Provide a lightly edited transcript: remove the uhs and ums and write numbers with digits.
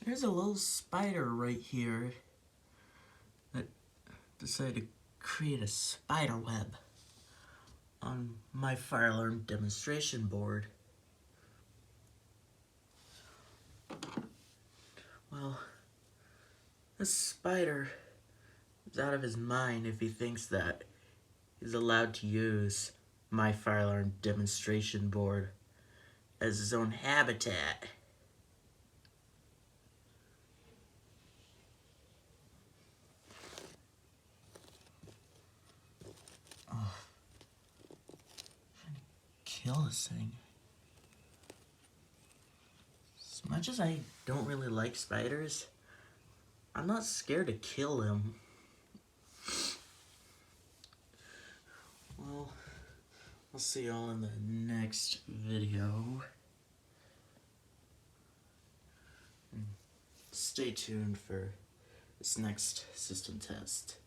There's a little spider right here that decided to create a spider web on my fire alarm demonstration board. Well, this spider is out of his mind if he thinks that he's allowed to use my fire alarm demonstration board as his own habitat. Oh, trying to kill this thing. As much as I don't really like spiders, I'm not scared to kill him. Well, I'll see y'all in the next video. Stay tuned for this next system test.